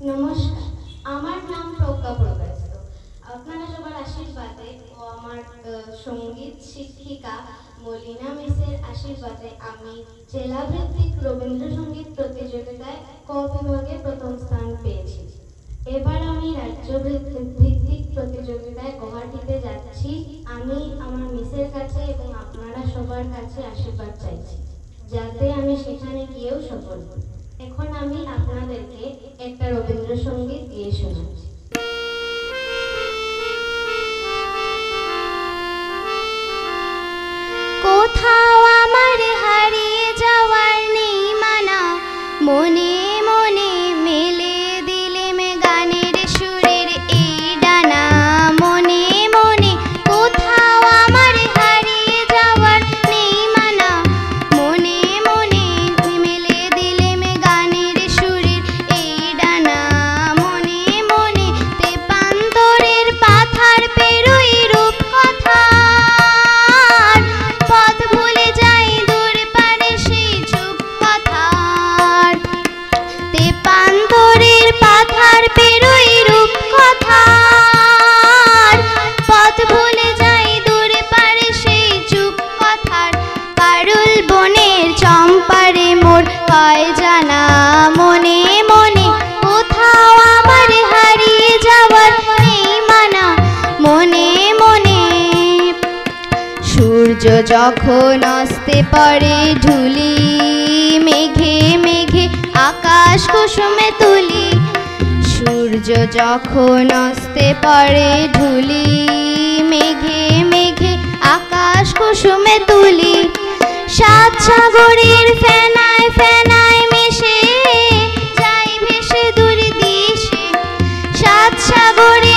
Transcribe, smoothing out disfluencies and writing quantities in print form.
নমস্কার, আমার নাম প্রজ্ঞা প্রকাশিত। আপনারা সবার আশীর্বাদে ও আমার সঙ্গীত শিক্ষিকা মলিনা মিসের আশীর্বাদে আমি জেলাভিত্তিক রবীন্দ্রসঙ্গীত প্রতিযোগিতায় ক বিভাগে প্রথম স্থান পেয়েছি। এবার আমি রাজ্য ভিত্তিক প্রতিযোগিতায় গুয়াহাটিতে যাচ্ছি। আমি আমার মিসের কাছে এবং আপনারা সবার কাছে আশীর্বাদ চাইছি যাতে আমি সেখানে গিয়েও সফল হই। এখন আমি আপনাদেরকে একটা রবীন্দ্রসঙ্গীত গেয়ে শোনাচ্ছি। কোথাও আমার হারিয়ে যাওয়ার নেই মানা, মনে মনে মেলে দিলেম গানের সুরের এই ডানা। মনে মনে কোথাও আমার হারিয়ে যাওয়ার নেই মানা, মনে মনে মেলে দিলেম গানের সুরের এই ডানা। মনে মনে তেপান্তরের পাথার পেরোই রূপ কথা, পথ ভুলে যাই দূর পারে সেই চুপ কথার। তেপান্তরের পাথার পেরোই রূপ কথার, পথ ভুলে যাই দূর পারে সেই চুপ কথার। পারুল বনের চম্পারে মোর হয় জানা, মনে মনে কোথাও আমার হারিয়ে যাওয়ার নেই মানা, মনে মনে। সূর্য যখন অস্তে পড়ে ঢুলি, মেঘে মেঘে আকাশ কুসুমে তুলি। সূর্য যখন অস্তে পড়ে ঢুলি, মেঘে মেঘে আকাশ কুসুমে তুলি। সাত সাগরের ফেনায় ফেনায় মিশে যাই ভেসে দূর দিশে, সাত সাগরের